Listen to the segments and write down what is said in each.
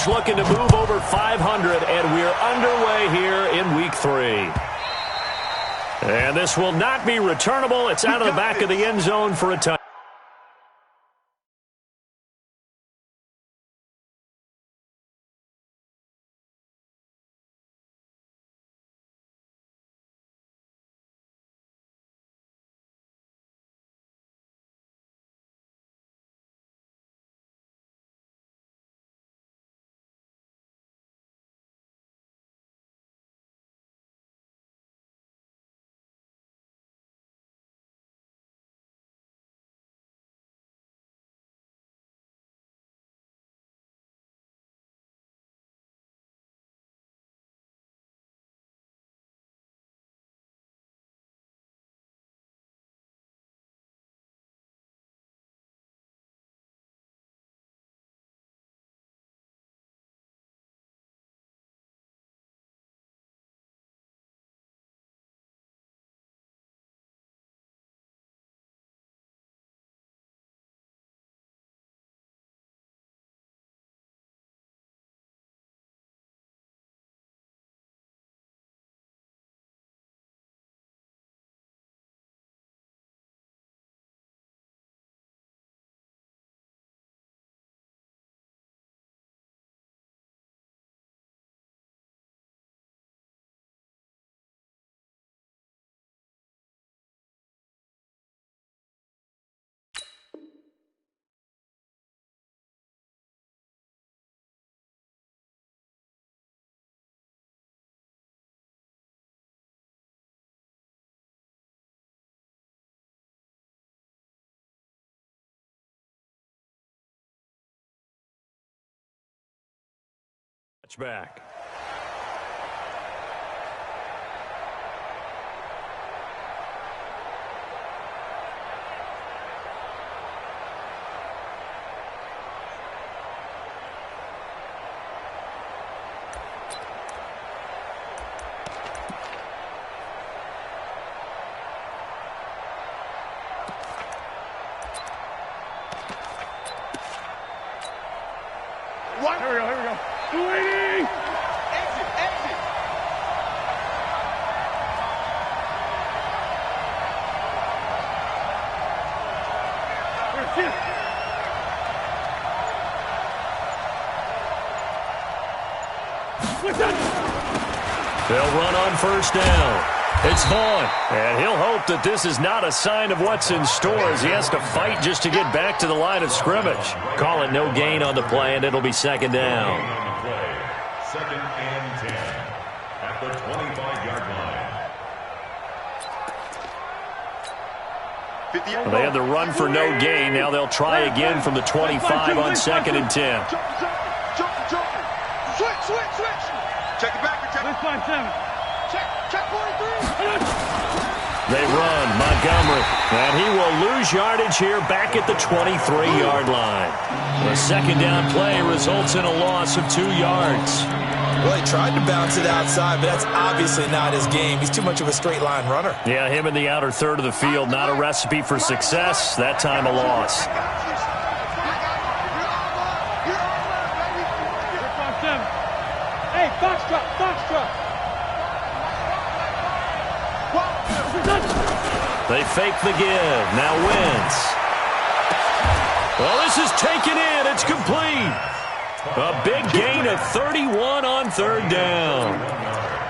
each looking to move over 500, and we're underway here in Week 3. And this will not be returnable. It's out of the back of the end zone for a touchdown. Back. What? Here we go, here we go. 280! Exit, exit! Here, They'll run on first down. It's Vaughn, and he'll hope that this is not a sign of what's in store as he has to fight just to get back to the line of scrimmage. Call it no gain on the play, and it'll be second down. Second and 10 at the 25-yard line. They had the run for no gain. Now they'll try again from the 25 on second and 10. Switch! Check it back, check. 5-7. Check 43. They run, Montgomery, and he will lose yardage here back at the 23-yard line. The second down play results in a loss of 2 yards. Well, he tried to bounce it outside, but that's obviously not his game. He's too much of a straight-line runner. Yeah, him in the outer third of the field, not a recipe for success. That time a loss. Hey, Foxtrot! They fake the give. Now Wentz. Well, this is taken in. It's complete. A big gain of 31 on third down.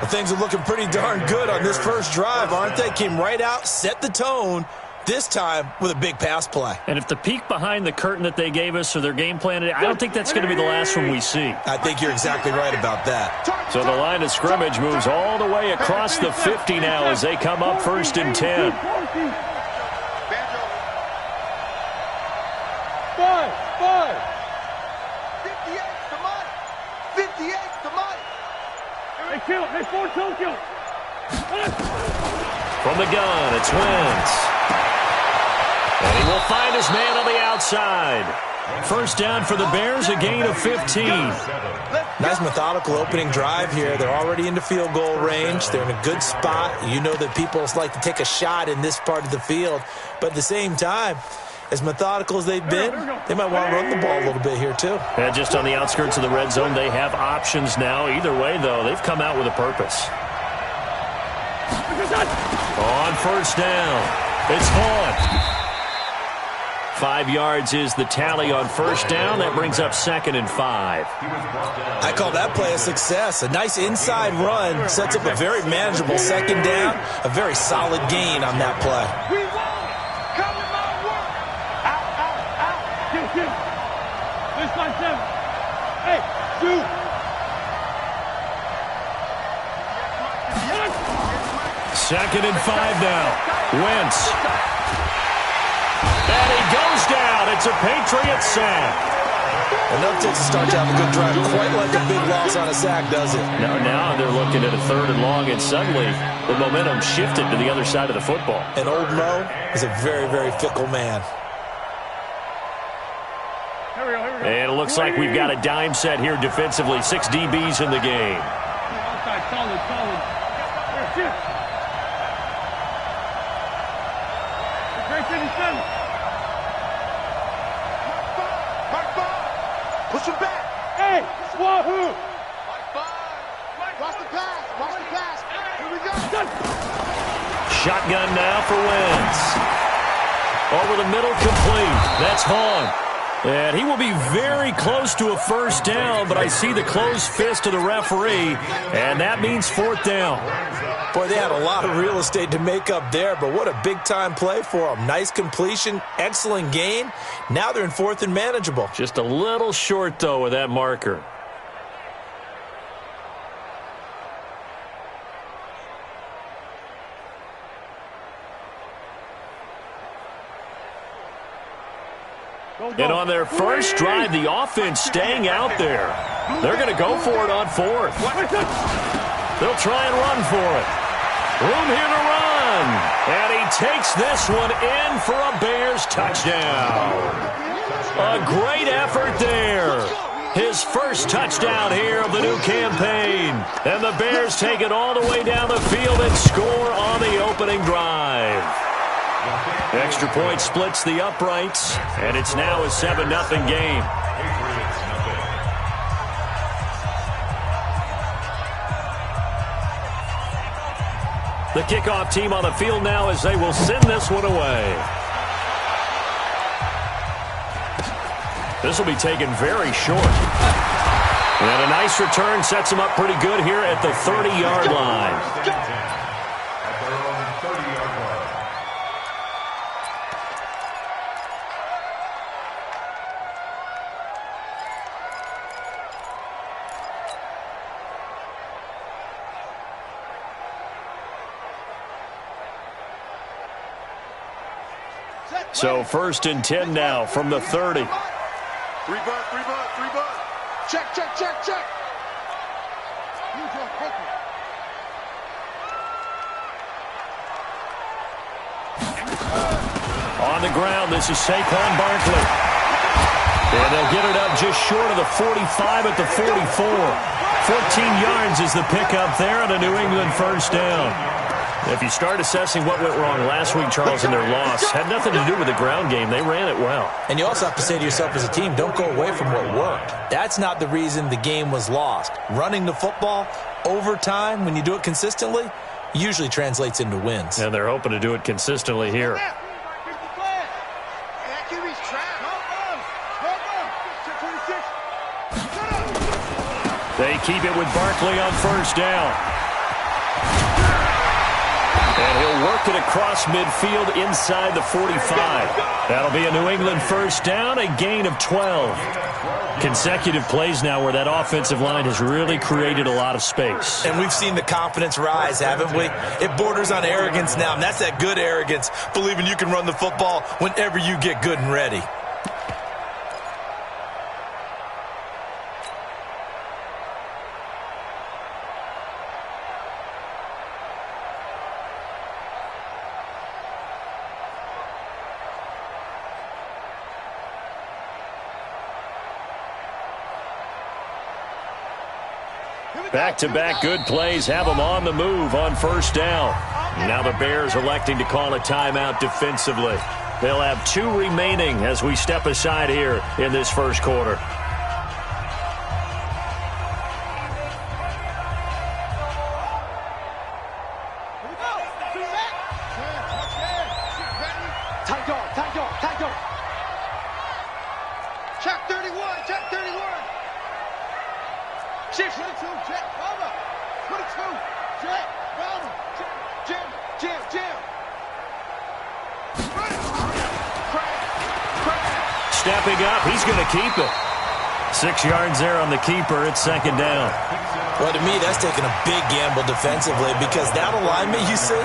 Well, things are looking pretty darn good on this first drive, aren't they? Came right out, set the tone, this time with a big pass play. And if the peek behind the curtain that they gave us or their game plan, I don't think that's going to be the last one we see. I think you're exactly right about that. So the line of scrimmage moves all the way across the 50 now as they come up first and 10. Five. 58 to Mike. 58 to Mike. Hey, kill. Hey, Ford, kill. From the gun, it's Wentz. And he will find his man on the outside. First down for the Bears, a gain of 15. Nice methodical opening drive here. They're already into field goal range. They're in a good spot. You know that people like to take a shot in this part of the field. But at the same time, as methodical as they've been, they might want to run the ball a little bit here too. And just on the outskirts of the red zone, they have options now. Either way, though, they've come out with a purpose. On first down, it's Vaughn. 5 yards is the tally on first down. That brings up 2nd and 5. I call that play a success. A nice inside run sets up a very manageable second down. A very solid gain on that play. We won. Come to my work. Out. Get. This line 7. Hey, shoot. 2nd and 5 now. Wentz. And he goes down. It's a Patriots sack. Enough to start to have a good drive. Quite like a big loss on a sack, does it? Now they're looking at a 3rd and long, and suddenly the momentum shifted to the other side of the football. And old Mo is a very, very fickle man. And it looks like we've got a dime set here defensively. 6 DBs in the game. Outside, solid. Here, Great 57. Mark 5. Push him back. Hey, wahoo. Mark 5. Watch the pass. Here we go. Shotgun now for Wentz. Over the middle, complete. That's Vaughn. And he will be very close to a first down, but I see the closed fist of the referee, and that means 4th down. Boy, they had a lot of real estate to make up there, but what a big-time play for them. Nice completion, excellent gain. Now they're in 4th and manageable. Just a little short, though, with that marker. And on their first drive, the offense staying out there. They're going to go for it on 4th. They'll try and run for it. Room here to run. And he takes this one in for a Bears touchdown. A great effort there. His first touchdown here of the new campaign. And the Bears take it all the way down the field and score on the opening drive. Extra point splits the uprights, and it's now a 7-0 game. The kickoff team on the field now as they will send this one away. This will be taken very short. And a nice return sets them up pretty good here at the 30-yard line. So 1st and 10 now from the 30. 3 butt. Check. On the ground, this is Saquon Barkley. And they'll get it up just short of the 45 at the 44. 14 yards is the pickup there on a New England first down. If you start assessing what went wrong last week, Charles, in their loss, had nothing to do with the ground game. They ran it well. And you also have to say to yourself as a team, don't go away from what worked. That's not the reason the game was lost. Running the football over time, when you do it consistently, usually translates into wins. And they're hoping to do it consistently here. They keep it with Barkley on first down. And he'll work it across midfield inside the 45. That'll be a New England first down, a gain of 12. Consecutive plays now where that offensive line has really created a lot of space. And we've seen the confidence rise, haven't we? It borders on arrogance now, and that's that good arrogance, believing you can run the football whenever you get good and ready. Back-to-back good plays have them on the move on first down. Now the Bears electing to call a timeout defensively. They'll have 2 remaining as we step aside here in this first quarter. Check 31, check 31. Shift 22, check, Bama. 22, check, Bama. Jam. Stepping up, he's going to keep it. 6 yards there on the keeper. It's second down. Well, to me, that's taking a big gamble defensively because that alignment you see,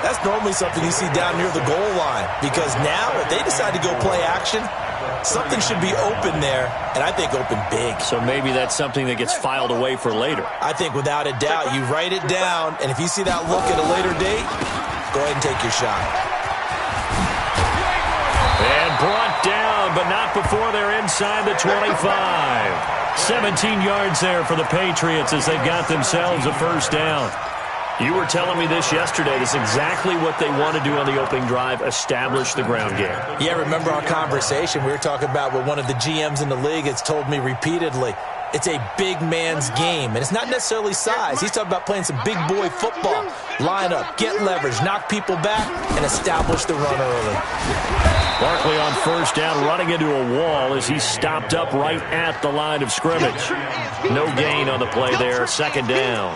that's normally something you see down near the goal line. Because now, if they decide to go play action, something should be open there, and I think open big. So maybe that's something that gets filed away for later. I think without a doubt, you write it down, and if you see that look at a later date, go ahead and take your shot. And brought down, but not before they're inside the 25. 17 yards there for the Patriots as they've got themselves a first down. You were telling me this yesterday. This is exactly what they want to do on the opening drive, establish the ground game. Yeah, remember our conversation? We were talking about what one of the GMs in the league has told me repeatedly. It's a big man's game, and it's not necessarily size. He's talking about playing some big boy football. Line up, get leverage, knock people back, and establish the run early. Barkley on first down, running into a wall as he's stopped up right at the line of scrimmage. No gain on the play there, second down.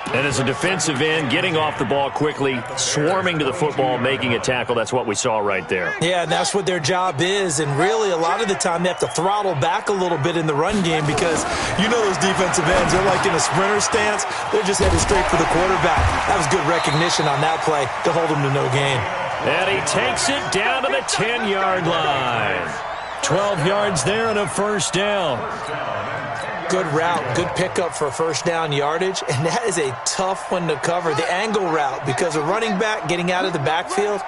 And as a defensive end, getting off the ball quickly, swarming to the football, making a tackle, that's what we saw right there. Yeah, and that's what their job is. And really, a lot of the time, they have to throttle back a little bit in the run game because you know those defensive ends, they're like in a sprinter stance. They're just headed straight for the quarterback. That was good recognition on that play to hold him to no gain. And he takes it down to the 10-yard line. 12 yards there and a first down. Good route, good pickup for first down yardage, and that is a tough one to cover, the angle route, because a running back getting out of the backfield,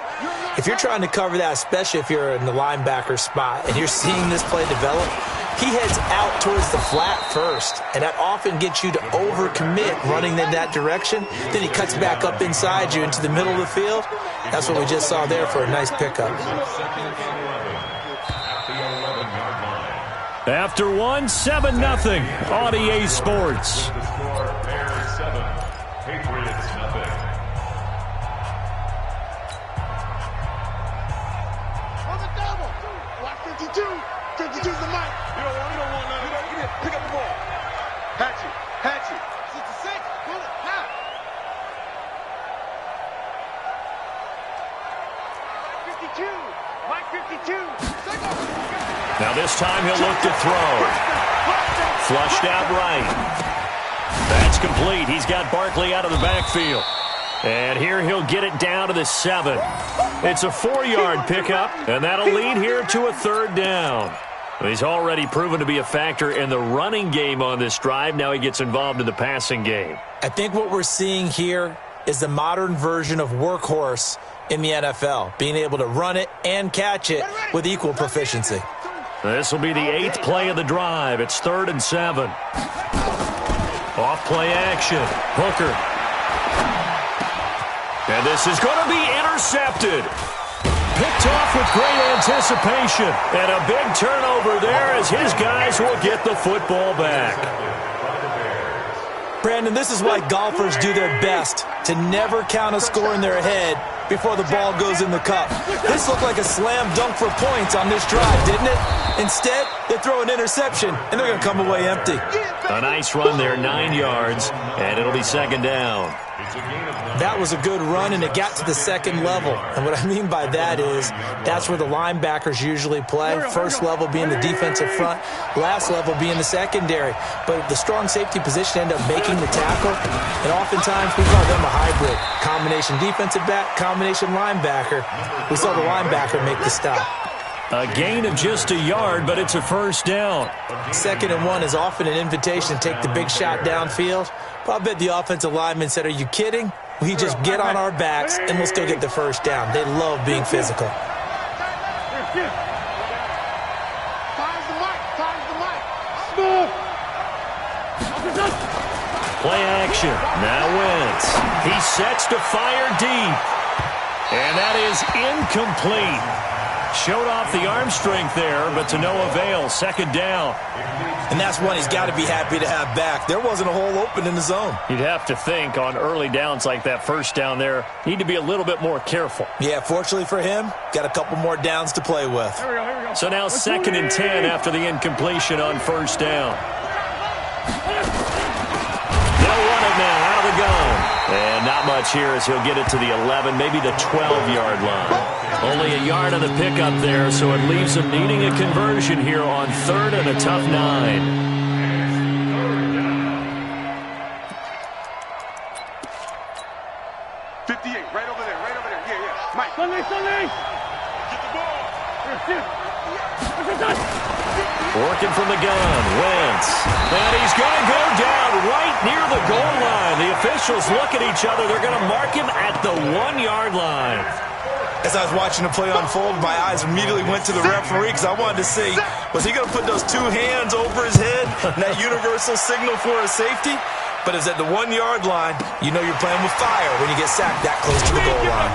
if you're trying to cover that, especially if you're in the linebacker spot and you're seeing this play develop, he heads out towards the flat first, and that often gets you to overcommit running in that direction. Then he cuts back up inside you into the middle of the field. That's what we just saw there for a nice pickup. After 1, 7-0 on EA Sports. The score, Bears 7, Patriots nothing. On the double. Watch 52. 52's the mic. You don't want none. You didn't pick up the ball. Hatchet. 66. Pull it. Half. 52. Mike 52. Now this time he'll look to throw. Flushed out right. That's complete. He's got Barkley out of the backfield. And here he'll get it down to the 7. It's a 4-yard pickup, and that'll lead here to a third down. He's already proven to be a factor in the running game on this drive. Now he gets involved in the passing game. I think what we're seeing here is the modern version of workhorse in the NFL, being able to run it and catch it with equal proficiency. This will be the 8th play of the drive. It's 3rd and 7. Off play action. Hooker. And this is going to be intercepted. Picked off with great anticipation. And a big turnover there as his guys will get the football back. Brandon, this is why golfers do their best to never count a score in their head before the ball goes in the cup. This looked like a slam dunk for points on this drive, didn't it? Instead, they throw an interception, and they're going to come away empty. A nice run there, 9 yards, and it'll be second down. That was a good run, and it got to the second level. And what I mean by that is that's where the linebackers usually play. First level being the defensive front, last level being the secondary. But the strong safety position ended up making the tackle, and oftentimes we call them a hybrid. Combination defensive back, combination linebacker. We saw the linebacker make the stop. A gain of just a yard, but it's a first down. 2nd and 1 is often an invitation to take the big shot downfield. But I bet the offensive lineman said, are you kidding? We just get on our backs, and we'll still get the first down. They love being physical. Finds the mic. Smooth. Play action. Now Wentz. He sets to fire deep. And that is incomplete. Showed off the arm strength there, but to no avail. Second down. And that's one he's got to be happy to have back. There wasn't a hole open in the zone. You'd have to think on early downs like that first down there, need to be a little bit more careful. Yeah, fortunately for him, got a couple more downs to play with. Here we go. So now 2nd and 10 after the incompletion on first down. They'll run it now out of the gun. And not much here as he'll get it to the 11, maybe the 12-yard line. Only a yard on the pickup there, so it leaves them needing a conversion here on 3rd and a tough 9. Right over there. Yeah. Mike. Sunday. Get the ball. Working from the gun, Wentz. And he's going to go down right near the goal line. The officials look at each other. They're going to mark him at the 1-yard line. As I was watching the play unfold, my eyes immediately went to the referee because I wanted to see, was he going to put those 2 hands over his head and that universal signal for a safety? But it's at the 1-yard line. You know you're playing with fire when you get sacked that close to the goal line.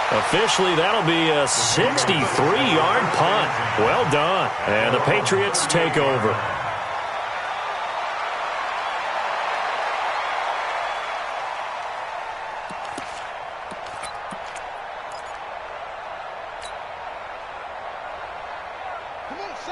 Officially, that'll be a 63-yard punt. Well done. And the Patriots take over.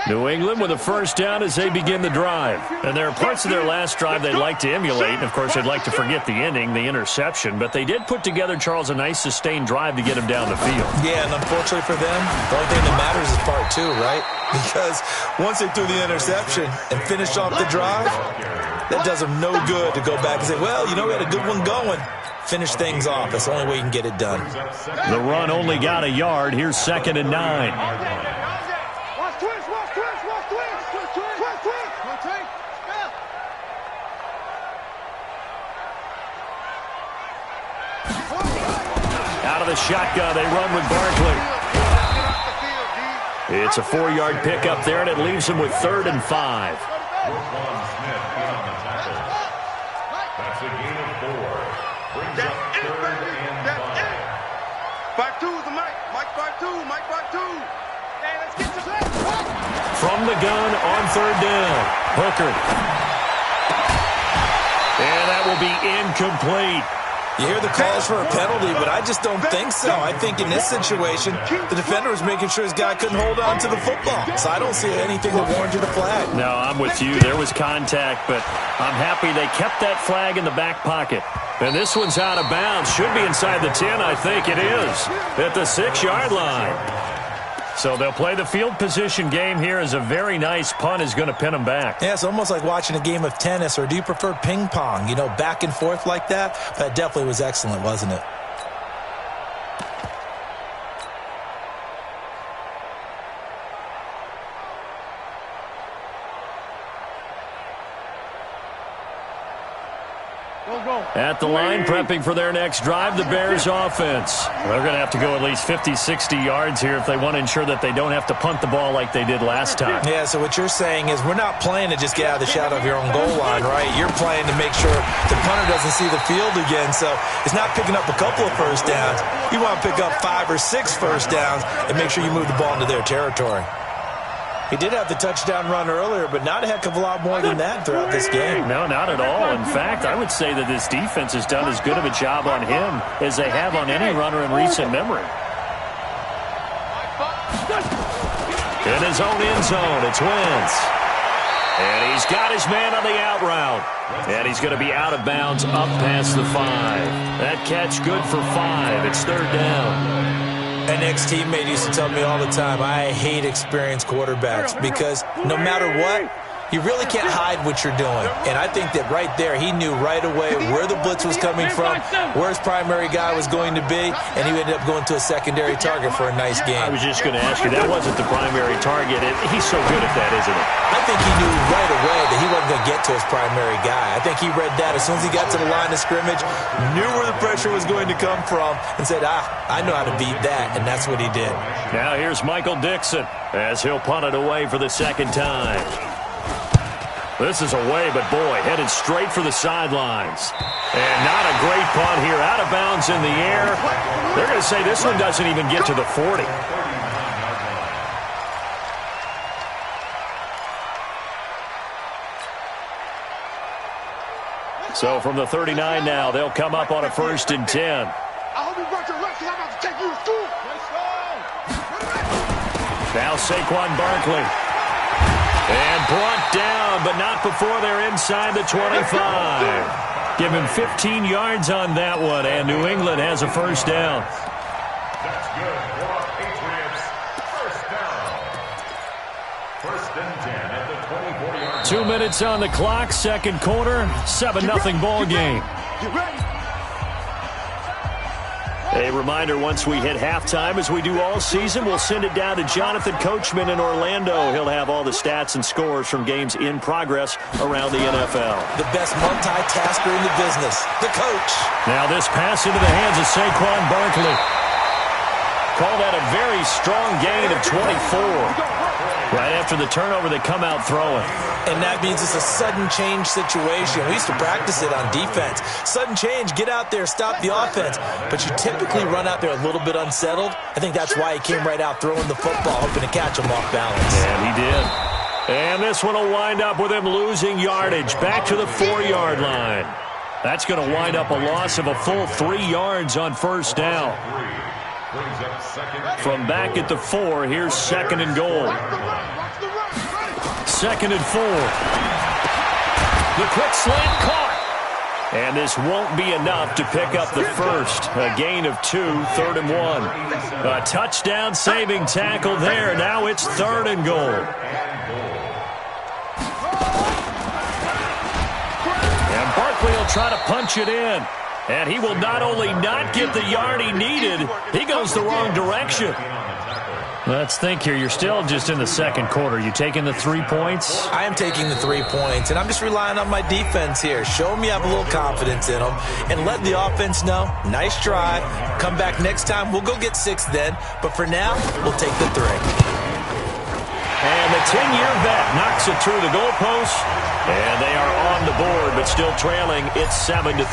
New England with a first down as they begin the drive. And there are parts of their last drive they'd like to emulate. And, of course, they'd like to forget the ending, the interception. But they did put together, Charles, a nice sustained drive to get him down the field. Yeah, and unfortunately for them, the only thing that matters is part 2, right? Because once they threw the interception and finished off the drive, that does them no good to go back and say, well, you know, we had a good one going. Finish things off. That's the only way you can get it done. The run only got a yard. Here's 2nd and 9. Out of the shotgun, they run with Barkley. It's a 4-yard pickup there, and it leaves them with 3rd and 5. That's a gain of 4. Brings up 3rd and 5. 5-2 is the Mike 5-2. Hey, let's get to play. From the gun on 3rd down. Hooker. And that will be incomplete. You hear the calls for a penalty, but I just don't think so. I think in this situation, the defender was making sure his guy couldn't hold on to the football. So I don't see anything that warranted a flag. No, I'm with you. There was contact, but I'm happy they kept that flag in the back pocket. And this one's out of bounds. Should be inside the 10, I think it is. At the 6-yard line. So they'll play the field position game here as a very nice punt is going to pin them back. Yeah, it's almost like watching a game of tennis, or do you prefer ping pong? You know, back and forth like that? That definitely was excellent, wasn't it? At the line, prepping for their next drive, the Bears offense. They're going to have to go at least 50, 60 yards here if they want to ensure that they don't have to punt the ball like they did last time. Yeah, so what you're saying is we're not playing to just get out of the shadow of your own goal line, right? You're playing to make sure the punter doesn't see the field again. So it's not picking up a couple of first downs. You want to pick up 5 or 6 first downs and make sure you move the ball into their territory. He did have the touchdown run earlier, but not a heck of a lot more than that throughout this game. No, not at all. In fact, I would say that this defense has done as good of a job on him as they have on any runner in recent memory. In his own end zone, it's Wentz. And he's got his man on the out route. And he's going to be out of bounds up past the 5. That catch good for 5. It's 3rd down. An ex-teammate used to tell me all the time, I hate experienced quarterbacks because no matter what, you really can't hide what you're doing. And I think that right there, he knew right away where the blitz was coming from, where his primary guy was going to be, and he ended up going to a secondary target for a nice game. I was just going to ask you, that wasn't the primary target. He's so good at that, isn't he? I think he knew right away that he wasn't going to get to his primary guy. I think he read that as soon as he got to the line of scrimmage, knew where the pressure was going to come from, and said, I know how to beat that, and that's what he did. Now here's Michael Dixon as he'll punt it away for the 2nd time. This is away, but boy, headed straight for the sidelines. And not a great punt here. Out of bounds in the air. They're going to say this one doesn't even get to the 40. So from the 39 now, they'll come up on a 1st and 10. I hope you brought your left, because I'm about to take you to school. Now Saquon Barkley. And brought down, but not before they're inside the 25. Give him 15 yards on that one, and New England has a 1st down. That's good for Patriots. 1st down. 1st and 10 at the 24-yard line. 2 minutes on the clock, 2nd quarter, 7-0 ball game. Get ready. A reminder, once we hit halftime, as we do all season, we'll send it down to Jonathan Coachman in Orlando. He'll have all the stats and scores from games in progress around the NFL. The best multitasker in the business, the coach. Now this pass into the hands of Saquon Barkley. Call that a very strong gain of 24. Right after the turnover, they come out throwing. And that means it's a sudden change situation. We used to practice it on defense. Sudden change, get out there, stop the offense. But you typically run out there a little bit unsettled. I think that's why he came right out throwing the football, hoping to catch him off balance. And he did. And this one will wind up with him losing yardage back to the 4-yard line. That's going to wind up a loss of a full 3 yards on 1st down. From back at the 4, here's 2nd and goal. 2nd and 4. The quick slant caught. And this won't be enough to pick up the 1st. A gain of 2, 3rd and 1. A touchdown saving tackle there. Now it's 3rd and goal. And Barkley will try to punch it in. And he will not only not get the yard he needed, he goes the wrong direction. Let's think here. You're still just in the 2nd quarter. You taking the 3 points? I am taking the 3 points, and I'm just relying on my defense here. Show me I have a little confidence in them, and let the offense know, nice try. Come back next time. We'll go get 6 then, but for now, we'll take the 3. And the 10-year vet knocks it through the goalpost, and they are on the board, but still trailing. It's 7-3.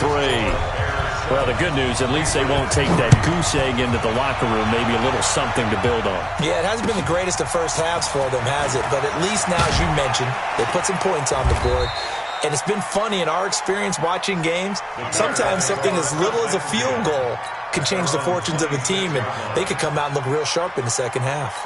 Well, the good news, at least they won't take that goose egg into the locker room, maybe a little something to build on. Yeah, it hasn't been the greatest of first halves for them, has it? But at least now, as you mentioned, they put some points on the board. And it's been funny in our experience watching games. Sometimes something as little as a field goal can change the fortunes of a team, and they could come out and look real sharp in the 2nd half.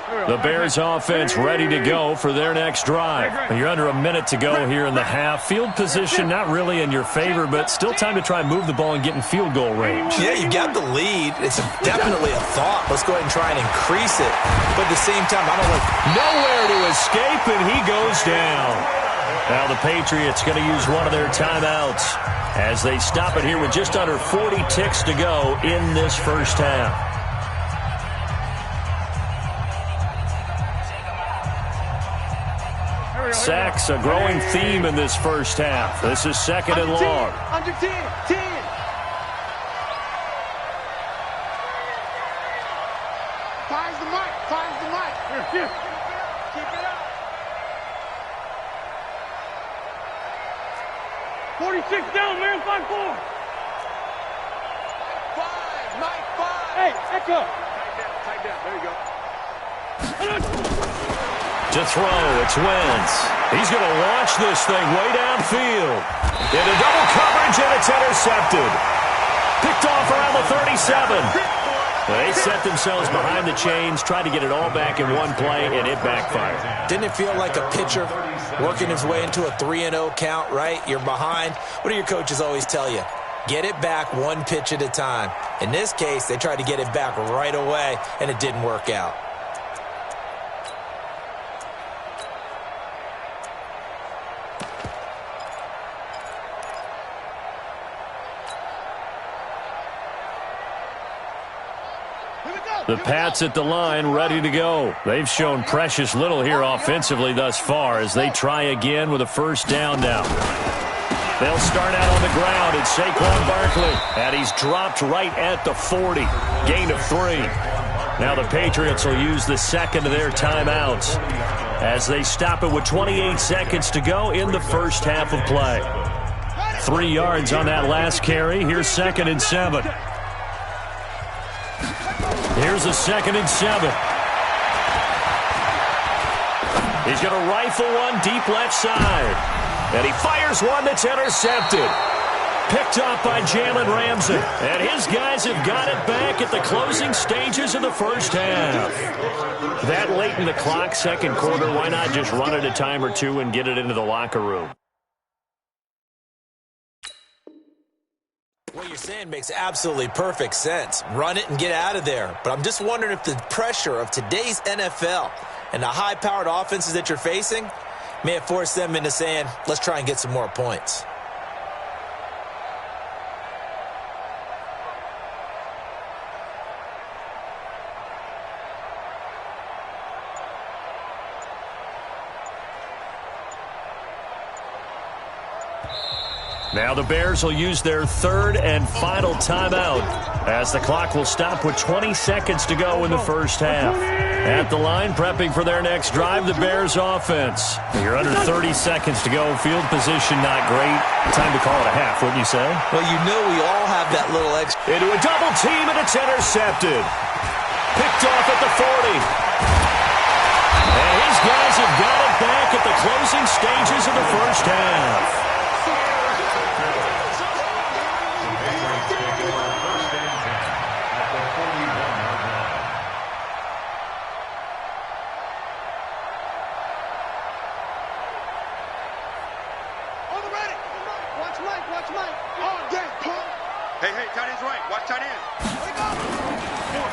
The Bears offense ready to go for their next drive. You're under a minute to go here in the half. Field position not really in your favor, but still time to try and move the ball and get in field goal range. Yeah, you got the lead. It's definitely a thought. Let's go ahead and try and increase it. But at the same time, I don't like... Nowhere to escape, and he goes down. Now the Patriots going to use one of their timeouts as they stop it here with just under 40 ticks to go in this 1st half. Sacks, a growing theme in this 1st half. This is 2nd and long. Under 10. Fires the mic. Here. Keep it up. 46 down, man. 5-4. 5, Mike, 5. Hey, echo. Tight down. There you go. To throw, it's Wentz. He's going to launch this thing way downfield. Into double coverage, and it's intercepted. Picked off around the 37. They set themselves behind the chains, tried to get it all back in one play, and it backfired. Didn't it feel like a pitcher working his way into a 3-0 count, right? You're behind. What do your coaches always tell you? Get it back one pitch at a time. In this case, they tried to get it back right away, and it didn't work out. The Pats at the line, ready to go. They've shown precious little here offensively thus far as they try again with a 1st down now. They'll start out on the ground. It's Saquon Barkley, and he's dropped right at the 40. Gain of 3. Now the Patriots will use the second of their timeouts as they stop it with 28 seconds to go in the first half of play. 3 yards on that last carry. Here's 2nd and 7. Here's a 2nd and 7. He's going to rifle one deep left side. And he fires one that's intercepted. Picked off by Jalen Ramsey. And his guys have got it back at the closing stages of the first half. That late in the clock, second quarter, why not just run it a time or two and get it into the locker room? What you're saying makes absolutely perfect sense. Run it and get out of there. But I'm just wondering if the pressure of today's NFL and the high-powered offenses that you're facing may have forced them into saying, let's try and get some more points. Now the Bears will use their third and final timeout as the clock will stop with 20 seconds to go in the first half. At the line, prepping for their next drive, the Bears offense. You're under 30 seconds to go. Field position not great. Time to call it a half, wouldn't you say? Well, you know we all have that little extra. Into a double team, and it's intercepted. Picked off at the 40. And his guys have got it back at the closing stages of the first half.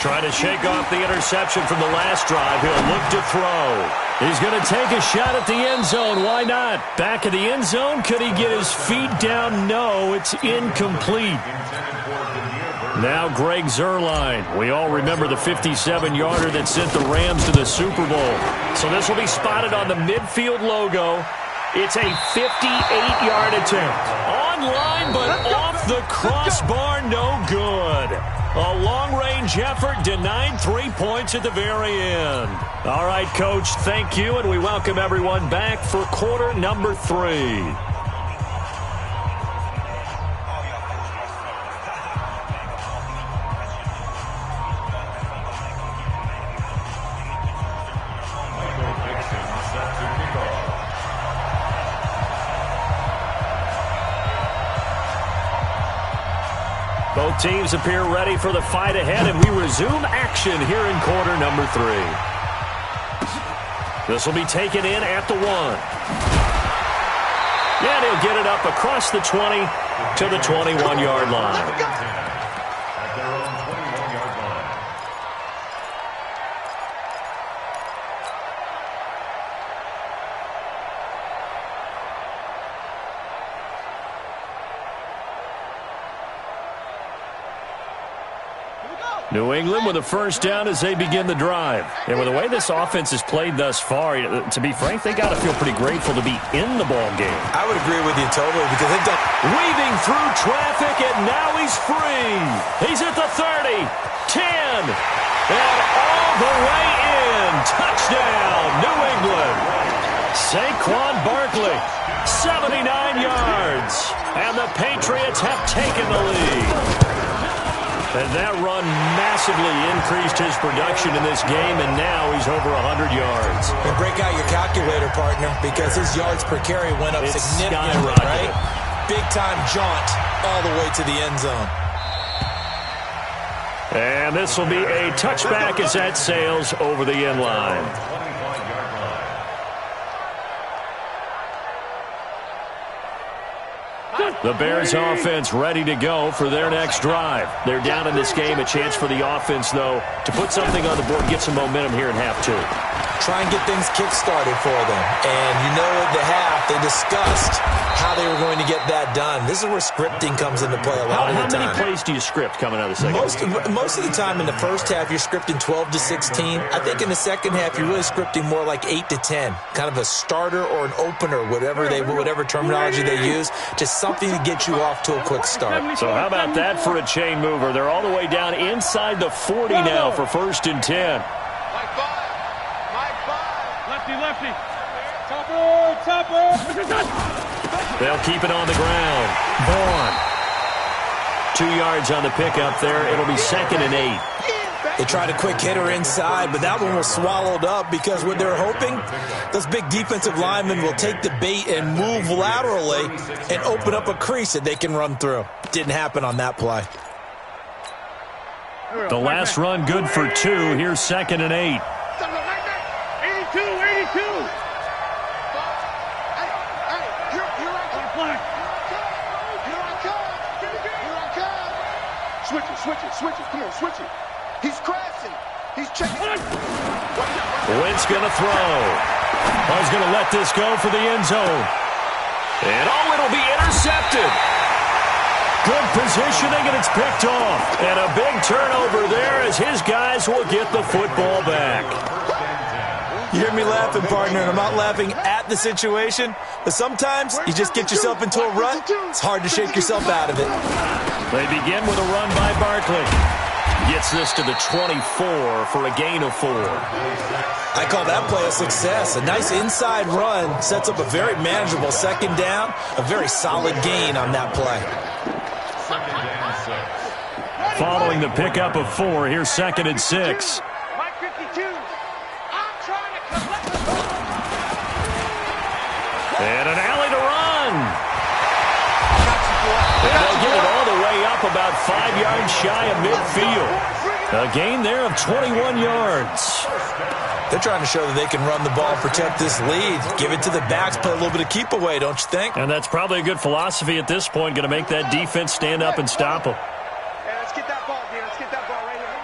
Trying to shake off the interception from the last drive. He'll look to throw. He's going to take a shot at the end zone. Why not? Back of the end zone. Could he get his feet down? No, it's incomplete. Now Greg Zuerlein. We all remember the 57-yarder that sent the Rams to the Super Bowl. So this will be spotted on the midfield logo. It's a 58-yard attempt. On line, but off the crossbar, no good. A long-range effort denied 3 points at the very end. All right, Coach, thank you, and we welcome everyone back for quarter number 3. Both teams appear ready for the fight ahead, and we resume action here in quarter number 3. This will be taken in at the 1. And he'll get it up across the 20 to the 21-yard line. New England with a first down as they begin the drive. And with the way this offense has played thus far, to be frank, they got to feel pretty grateful to be in the ball game. I would agree with you totally because they've done weaving through traffic, and now he's free. He's at the 30, 10, and all the way in. Touchdown, New England. Saquon Barkley, 79 yards. And the Patriots have taken the lead. And that run massively increased his production in this game, and now he's over 100 yards. And break out your calculator, partner, because his yards per carry went up significantly, right? Big-time jaunt all the way to the end zone. And this will be a touchback as that sails over the end line. The Bears offense ready to go for their next drive. They're down in this game. A chance for the offense, though, to put something on the board, get some momentum here in half 2. Try and get things kick-started for them. And you know at the half, they discussed how they were going to get that done. This is where scripting comes into play a lot of the time. How many plays do you script coming out of the second half? Most of the time in the first half, you're scripting 12 to 16. I think in the second half, you're really scripting more like 8 to 10. Kind of a starter or an opener, whatever terminology they use. Just something to get you off to a quick start. So how about that for a chain mover? They're all the way down inside the 40 now for 1st and 10. Lefty. Topper. They'll keep it on the ground. Vaughn. 2 yards on the pickup there. It'll be 2nd and 8. They tried a quick hitter inside, but that one was swallowed up because what they're hoping, those big defensive linemen will take the bait and move laterally and open up a crease that they can run through. Didn't happen on that play. The last run good for 2. Here's 2nd and 8. 82. Switch it. Come on, switch it. He's crashing. He's checking. Wentz going to throw. He's going to let this go for the end zone. And it'll be intercepted. Good positioning, and it's picked off. And a big turnover there as his guys will get the football back. You hear me laughing, partner, and I'm not laughing at the situation, but sometimes you just get yourself into a rut. It's hard to shake yourself out of it. They begin with a run by Barkley. Gets this to the 24 for a gain of 4. I call that play a success. A nice inside run sets up a very manageable 2nd down, a very solid gain on that play. Following the pickup of 4, here's 2nd and 6. And an alley to run. And they'll get it all the way up about 5 yards shy of midfield. A gain there of 21 yards. They're trying to show that they can run the ball, protect this lead, give it to the backs, play a little bit of keep away, don't you think? And that's probably a good philosophy at this point, going to make that defense stand up and stop them. Let's get that ball, dude. Let's get that ball right here.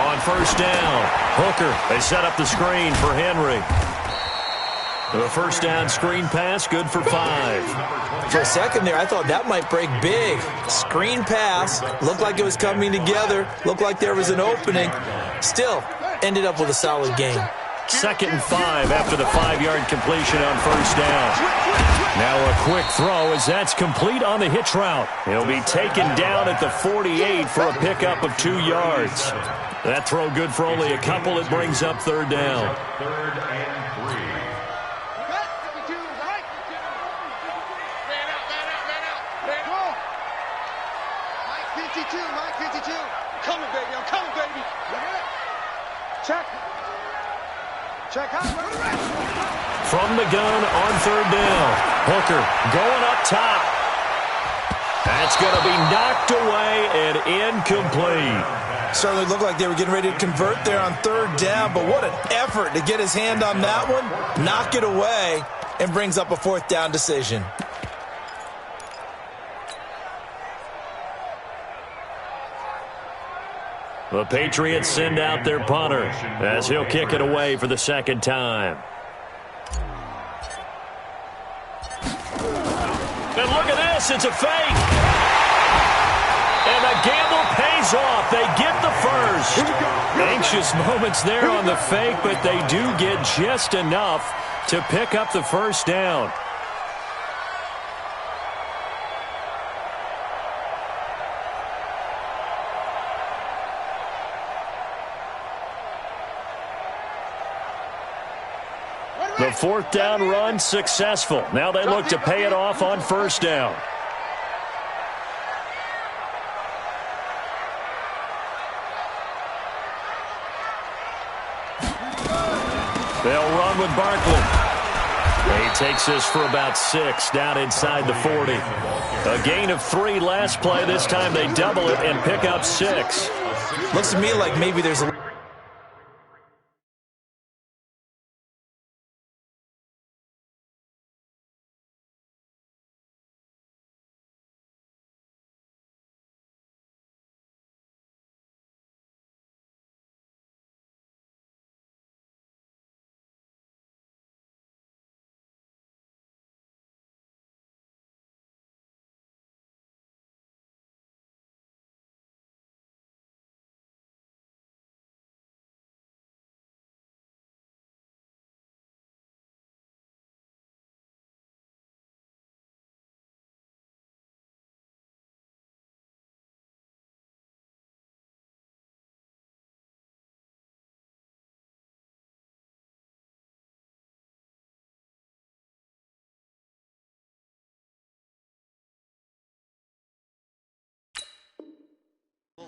On 1st down, Hooker, they set up the screen for Henry. The 1st down screen pass, good for 5. For a second there, I thought that might break big. Screen pass, looked like it was coming together, looked like there was an opening. Still, ended up with a solid gain. 2nd and 5 after the 5-yard completion on 1st down. Now a quick throw as that's complete on the hitch route. He'll be taken down at the 48 for a pickup of 2 yards. That throw good for only a couple. It brings up 3rd down. 3rd and 3. Mike 52. Coming, baby. I'm coming, baby. Check. From the gun on 3rd down. Hooker going up top. That's going to be knocked away and incomplete. Certainly looked like they were getting ready to convert there on 3rd down, but what an effort to get his hand on that one, knock it away, and brings up a 4th down decision. The Patriots send out their punter as he'll kick it away for the 2nd time. And look at this, it's a fake. And the gamble pays off. They get the first. Anxious moments there on the fake, but they do get just enough to pick up the 1st down. The 4th down run successful. Now they look to pay it off on 1st down. They'll run with Barkley. He takes this for about 6 down inside the 40. A gain of 3 last play. This time they double it and pick up 6. Looks to me like maybe there's a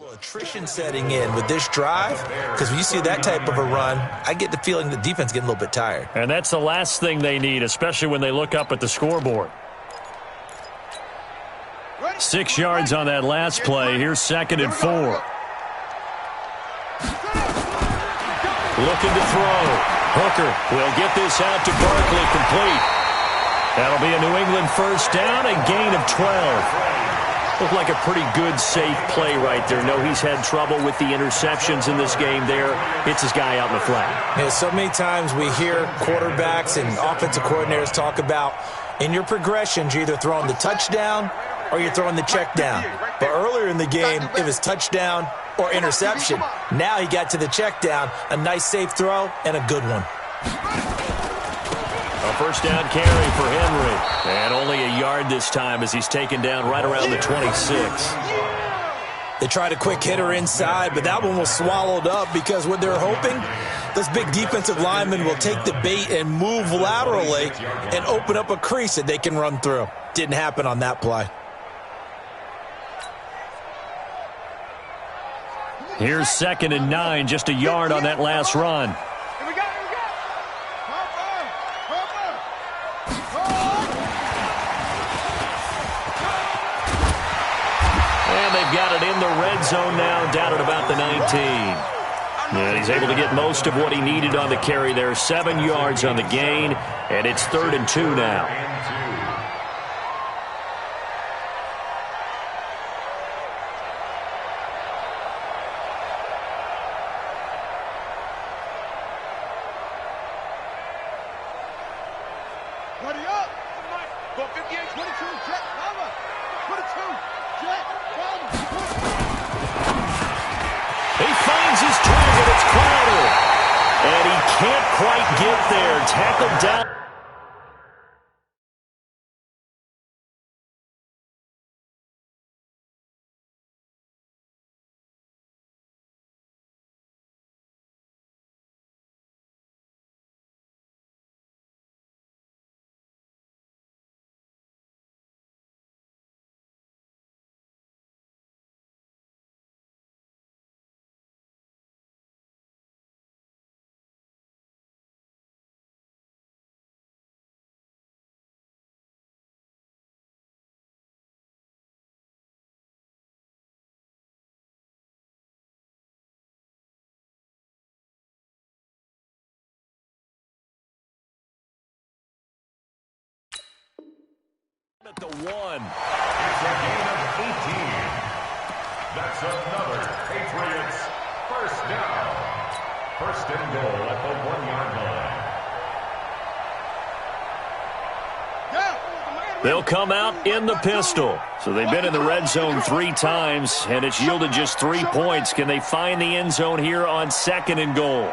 Attrition setting in with this drive, because when you see that type of a run, I get the feeling the defense getting a little bit tired. And that's the last thing they need, especially when they look up at the scoreboard. 6 yards on that last play. Here's 2nd and 4. Looking to throw. Hooker will get this out to Barkley, complete. That'll be a New England first down, a gain of 12. Looked like a pretty good, safe play right there. No, he's had trouble with the interceptions in this game there. Hits his guy out in the flat. Yeah, so many times we hear quarterbacks and offensive coordinators talk about in your progressions, you're either throwing the touchdown or you're throwing the check down. But earlier in the game, it was touchdown or interception. Now he got to the check down, a nice safe throw, and a good one. A first down carry for Henry. And only a yard this time as he's taken down right around the 26. They tried a quick hitter inside, but that one was swallowed up because what they're hoping, those big defensive linemen will take the bait and move laterally and open up a crease that they can run through. Didn't happen on that play. Here's 2nd and 9, just a yard on that last run. And they've got it in the red zone now, down at about the 19. And he's able to get most of what he needed on the carry there. 7 yards on the gain, and it's 3rd and 2 now. He finds his target. It's Crowder. And he can't quite get there. Tackled down. At the 1. It's a gain of 18. That's another Patriots first down. 1st and goal at the 1-yard line. They'll come out in the pistol. So they've been in the red zone 3 times, and it's yielded just 3 points. Can they find the end zone here on 2nd and goal?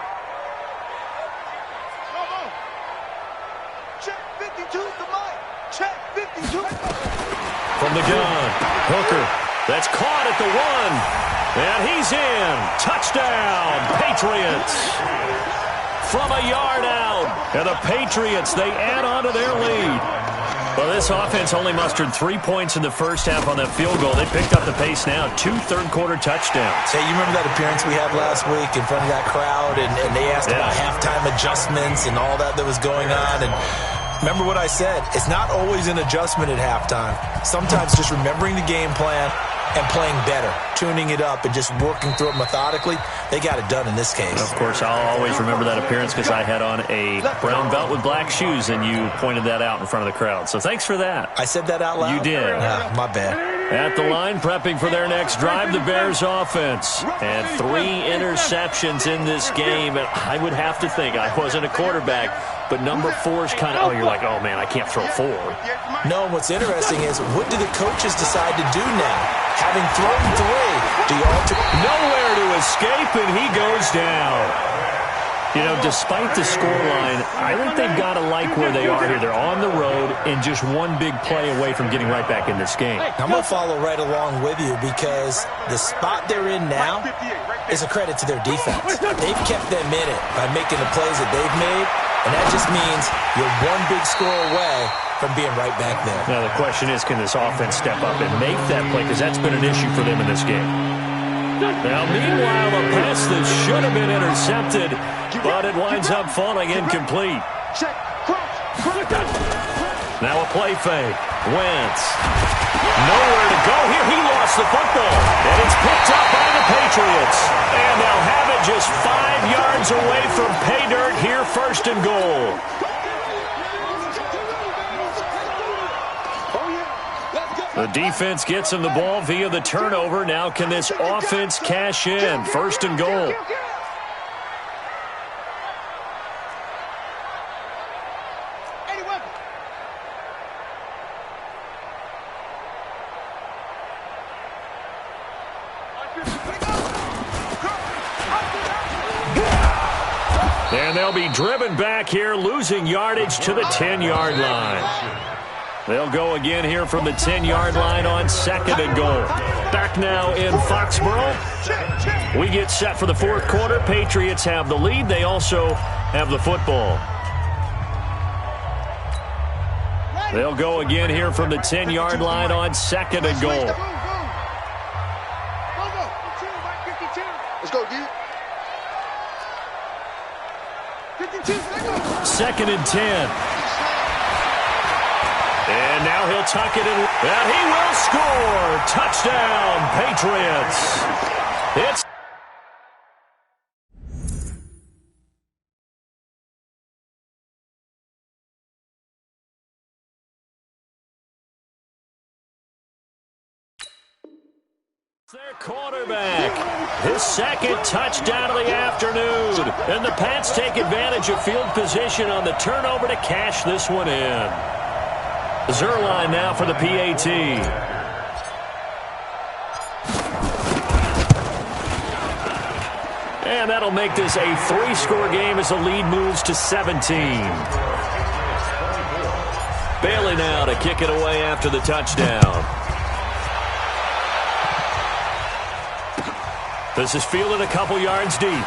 From the gun, Hooker, that's caught at the 1, and he's in. Touchdown, Patriots. From a yard out, and the Patriots, they add on to their lead. Well, this offense only mustered 3 points in the first half on that field goal. They picked up the pace now, 2 third-quarter touchdowns. Hey, you remember that appearance we had last week in front of that crowd, and they asked about halftime adjustments and all that was going on, and remember what I said. It's not always an adjustment at halftime. Sometimes just remembering the game plan and playing better, tuning it up and just working through it methodically. They got it done in this case. Of course, I'll always remember that appearance because I had on a brown belt with black shoes, and you pointed that out in front of the crowd. So thanks for that. I said that out loud? You did. My bad. At the line, prepping for their next drive, the Bears offense. And 3 interceptions in this game. And I would have to think, I wasn't a quarterback, but number 4 is kind of, you're like, oh, man, I can't throw 4. No, what's interesting is, what do the coaches decide to do now? Having thrown 3, do you alter? Nowhere to escape, and he goes down. You know, despite the scoreline, I think they've got to like where they are here. They're on the road and just one big play away from getting right back in this game. I'm going to follow right along with you because the spot they're in now is a credit to their defense. They've kept them in it by making the plays that they've made, and that just means you're one big score away from being right back there. Now, the question is, can this offense step up and make that play? Because that's been an issue for them in this game. Now, meanwhile, a pass that should have been intercepted, but it winds up falling incomplete. Now a play fake. Wentz. Nowhere to go here. He lost the football. And it's picked up by the Patriots. And they'll have it just 5 yards away from pay dirt here, 1st and goal. The defense gets him the ball via the turnover. Now can this offense cash in? 1st and goal. And they'll be driven back here, losing yardage to the 10-yard line. They'll go again here from the 10-yard line on 2nd and goal. Back now in Foxborough. We get set for the 4th quarter. Patriots have the lead. They also have the football. They'll go again here from the 10-yard line on 2nd and goal. Let's go, dude. 2nd and 10. And now he'll tuck it in. And he will score. Touchdown, Patriots. It's their quarterback. His 2nd touchdown of the afternoon. And the Pats take advantage of field position on the turnover to cash this one in. Zerline now for the PAT. And that'll make this a 3-score game as the lead moves to 17. Bailey now to kick it away after the touchdown. This is fielded a couple yards deep.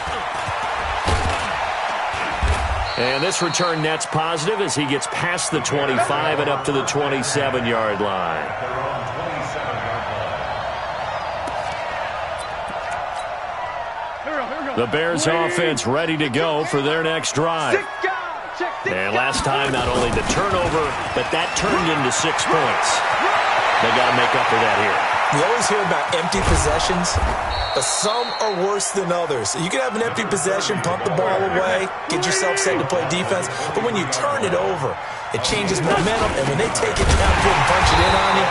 And this return net's positive as he gets past the 25 and up to the 27-yard line. The Bears offense ready to go for their next drive. And last time, not only the turnover, but that turned into 6 points. They got to make up for that here. You always hear about empty possessions, but some are worse than others. You can have an empty possession, pump the ball away, get yourself set to play defense, but when you turn it over, it changes momentum, and when they take it downfield and punch it in on you,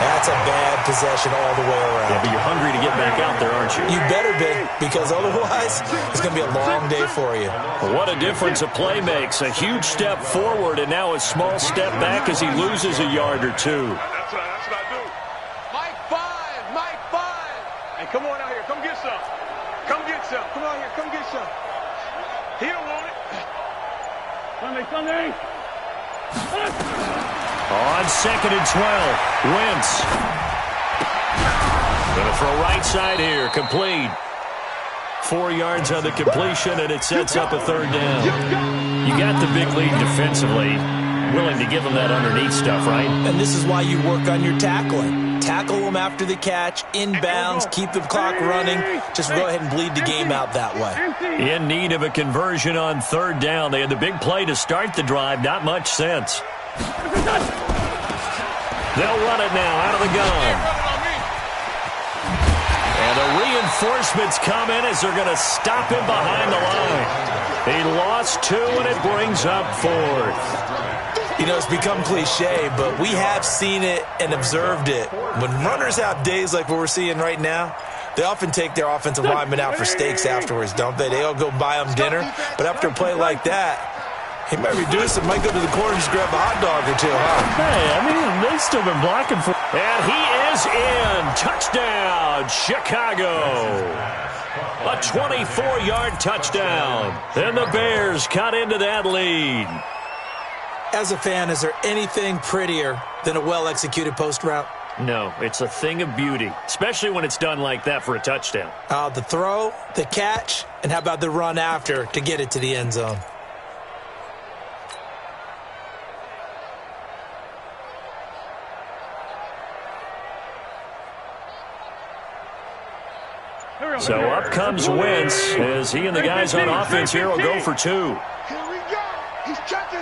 that's a bad possession all the way around. Yeah, but you're hungry to get back out there, aren't you? You better be, because otherwise, it's going to be a long day for you. What a difference a play makes. A huge step forward, and now a small step back as he loses a yard or two. That's what I do. Mike 5. Hey, come on out here. Come get some. Come get some. Come on here. Come get some. He don't want it. Sunday. On 2nd and 12, Wentz. Going to throw right side here, complete. 4 yards on the completion, and it sets up a 3rd down. You got the big lead defensively. Willing to give them that underneath stuff, right? And this is why you work on your tackling. Tackle them after the catch, inbounds, keep the clock running. Just go ahead and bleed the game out that way. In need of a conversion on 3rd down. They had the big play to start the drive. Not much sense. They'll run it now out of the gun. And the reinforcements come in as they're going to stop him behind the line. He lost 2, and it brings up 4th. You know, it's become cliche, but we have seen it and observed it. When runners have days like what we're seeing right now, they often take their offensive linemen out for steaks afterwards, don't they? They all go buy them dinner. But after a play like that, he might reduce it, might go to the corner and just grab a hot dog or two, huh? Hey, I mean, they've still been blocking for... And he is in. Touchdown, Chicago. A 24-yard touchdown. And the Bears cut into that lead. As a fan, is there anything prettier than a well-executed post route? No, it's a thing of beauty, especially when it's done like that for a touchdown. The throw, the catch, and how about the run after to get it to the end zone? So up comes Wentz as he and the guys on offense here will go for 2. Here we go. He's checking.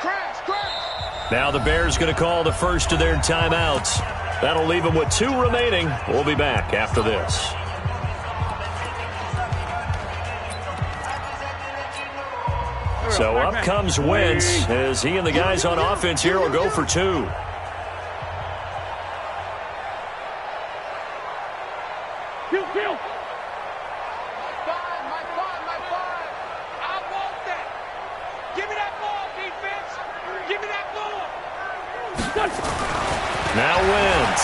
Crash. Now the Bears going to call the first of their timeouts. That'll leave them with 2 remaining. We'll be back after this. So up comes Wentz as he and the guys on offense here will go for 2. My five. I want that. Give me that ball, defense. Give me that ball. Now Wentz.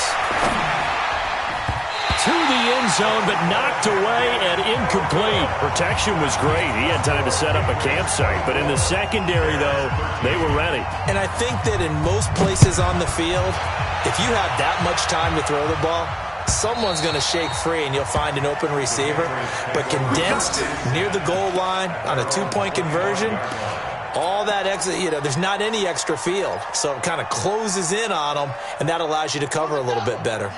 To the end zone, but knocked away and incomplete. Protection was great. He had time to set up a campsite. But in the secondary, though, they were ready. And I think that in most places on the field, if you have that much time to throw the ball, someone's going to shake free and you'll find an open receiver. But condensed near the goal line on a 2-point conversion, all that extra, there's not any extra field. So it kind of closes in on them, and that allows you to cover a little bit better.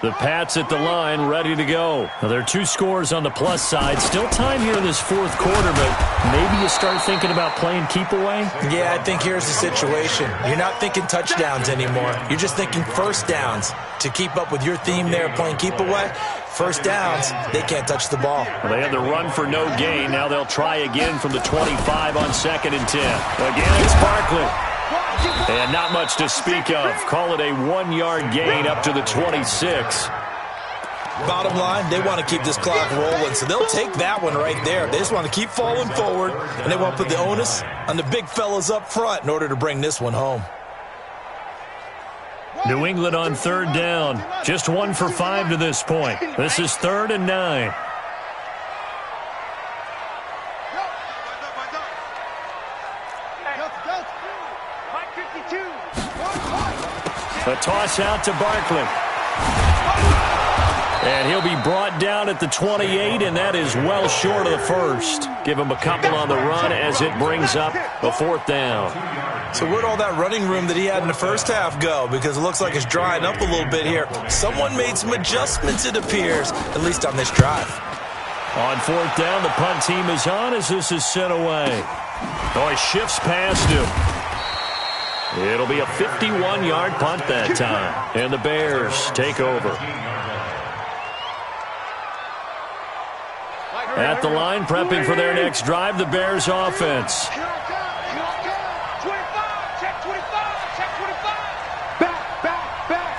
The Pats at the line, ready to go. Now, there are 2 scores on the plus side. Still time here in this 4th quarter, but maybe you start thinking about playing keep away? Yeah, I think here's the situation. You're not thinking touchdowns anymore. You're just thinking first downs. To keep up with your theme there, playing keep away, first downs, they can't touch the ball. Well, they had the run for no gain. Now they'll try again from the 25 on 2nd and 10. Again, it's Barkley. And not much to speak of. Call it a 1-yard gain up to the 26. Bottom line, they want to keep this clock rolling, so they'll take that one right there. They just want to keep falling forward, and they want to put the onus on the big fellas up front in order to bring this one home. New England on 3rd down. Just 1 for 5 to this point. This is 3rd and 9. A toss out to Barkley. And he'll be brought down at the 28, and that is well short of the first. Give him a couple on the run as it brings up a 4th down. So where'd all that running room that he had in the first half go? Because it looks like it's drying up a little bit here. Someone made some adjustments, it appears, at least on this drive. On 4th down, the punt team is on as this is sent away. Oh, he shifts past him. It'll be a 51-yard punt that time. And the Bears take over. At the line, prepping for their next drive, the Bears offense. Here I come. 25. Check 25. Check 25. Back.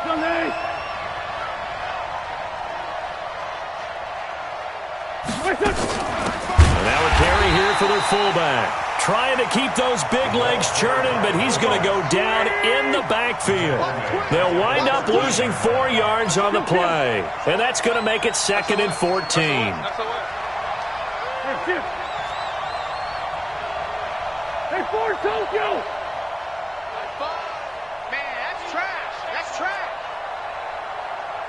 Sunday. And now a carry here for their fullback. Trying to keep those big legs churning, but he's going to go down in the backfield. They'll wind up losing 4 yards on the play. And that's going to make it 2nd and 14. Hey, Ford, Tokyo! Man, that's trash.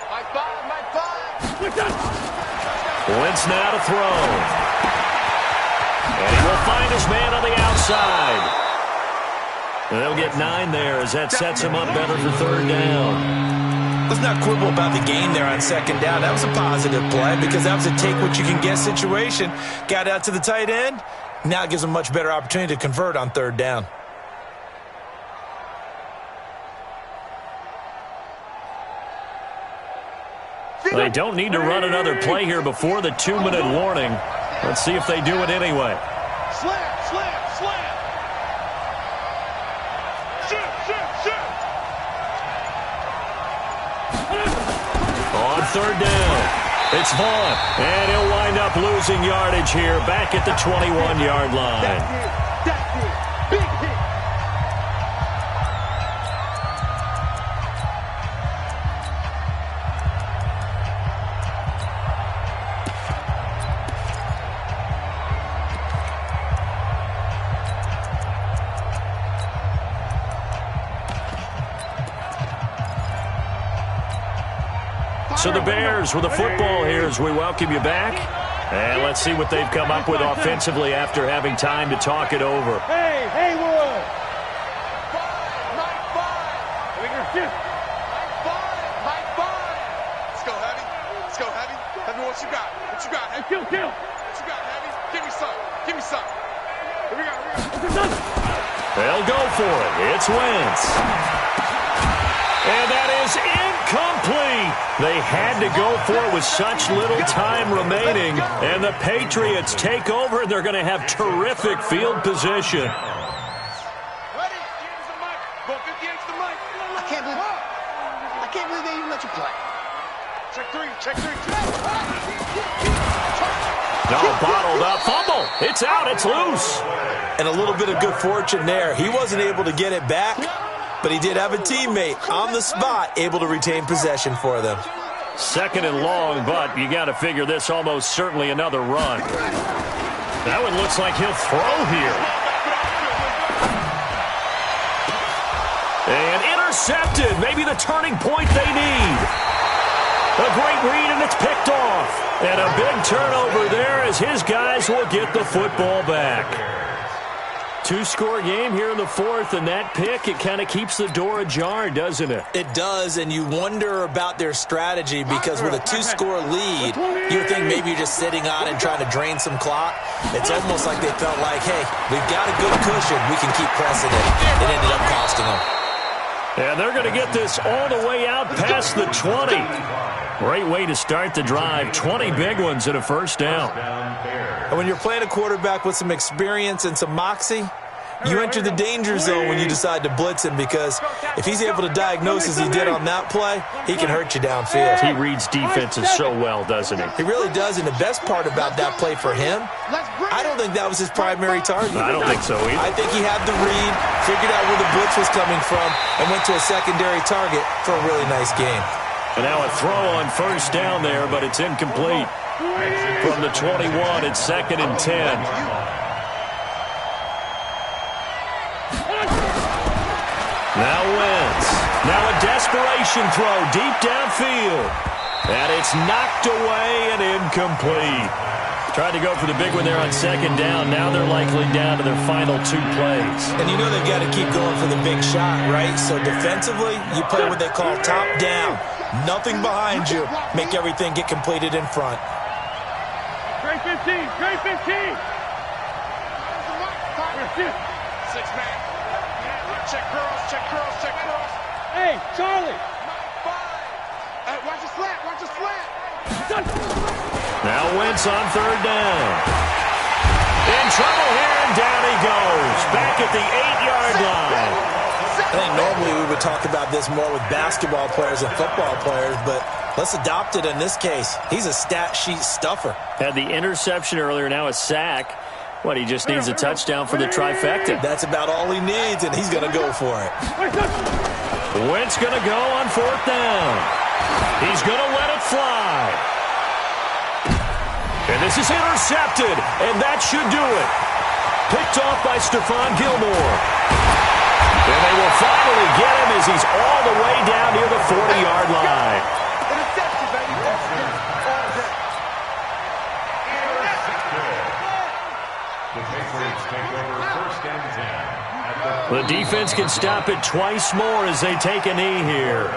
My five. Wentz now to throw. And he will find his man on the outside. And they'll get 9 there as that sets him up better for 3rd down. Let's not quibble about the gain there on 2nd down. That was a positive play because that was a take-what-you-can-get situation. Got out to the tight end. Now it gives them a much better opportunity to convert on 3rd down. They don't need to run another play here before the 2-minute warning. Let's see if they do it anyway. Slam. Shoot. On 3rd down, it's Vaughn. And he'll wind up losing yardage here back at the 21-yard line. That's it. Big hit. So the Bears with the football here as we welcome you back. And let's see what they've come up with offensively after having time to talk it over. Hey, Haywood! Mike 5! We can shift. Mike 5! Kill. What you got, Heavy? Give me some. Give me some. Here we go. They'll go for it. It's Wentz. And that is incomplete. They had to go for it with such little time remaining. And the Patriots take over. They're going to have terrific field position. Ready? Here's the mic. Go 58's the mic. I can't believe they even let you play. Check three. No, bottled up. Fumble. It's out. It's loose. And a little bit of good fortune there. He wasn't able to get it back, but he did have a teammate on the spot able to retain possession for them. Second and long, but you got to figure this almost certainly another run. That one looks like he'll throw here. And intercepted. Maybe the turning point they need. A great read, and it's picked off. And a big turnover there as his guys will get the football back. Two-score game here in the fourth, and that pick, it kind of keeps the door ajar, doesn't it? It does, and you wonder about their strategy because with a two-score lead, you would think maybe you're just sitting on and trying to drain some clock. It's almost like they felt like, hey, we've got a good cushion. We can keep pressing it. It ended up costing them. And they're going to get this all the way out past the 20. Great way to start the drive. 20 big ones and a first down. And when you're playing a quarterback with some experience and some moxie, you enter the danger zone when you decide to blitz him because if he's able to diagnose as he did on that play, he can hurt you downfield. He reads defenses so well, doesn't he? He really does, and the best part about that play for him, I don't think that was his primary target. I don't think so either. I think he had the read, figured out where the blitz was coming from, and went to a secondary target for a really nice game. And now a throw on first down there, but it's incomplete. From the 21, it's 2nd and 10. Now Wentz. Now a desperation throw deep downfield. And it's knocked away and incomplete. Tried to go for the big one there on second down. Now they're likely down to their final 2 plays. And you know they've got to keep going for the big shot, right? So defensively, you play what they call top down. Nothing behind you. Make everything get completed in front. Trey 15. 6-man. Check girls. Hey, Charlie. 5. Hey, watch the slant. Now Wentz on third down. In trouble here, and down he goes. Back at the 8-yard line. I think normally we would talk about this more with basketball players and football players, but let's adopt it in this case. He's a stat sheet stuffer. Had the interception earlier, now a sack. What, he just needs a touchdown for the trifecta. That's about all he needs, and he's going to go for it. Wentz going to go on fourth down. He's going to let it fly. And this is intercepted, and that should do it. Picked off by Stephon Gilmore. And they will finally get him as he's all the way down near the 40-yard line. Interception, baby. The Patriots take over 1st and 10. The defense can stop it twice more as they take a knee here.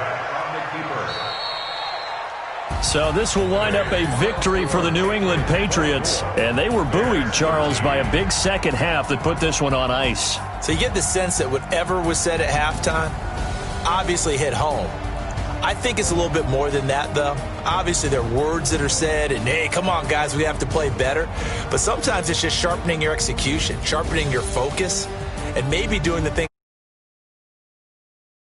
So this will wind up a victory for the New England Patriots. And they were buoyed, Charles, by a big second half that put this one on ice. So you get the sense that whatever was said at halftime obviously hit home. I think it's a little bit more than that, though. Obviously, there are words that are said, and, hey, come on, guys, we have to play better. But sometimes it's just sharpening your execution, sharpening your focus, and maybe doing the thing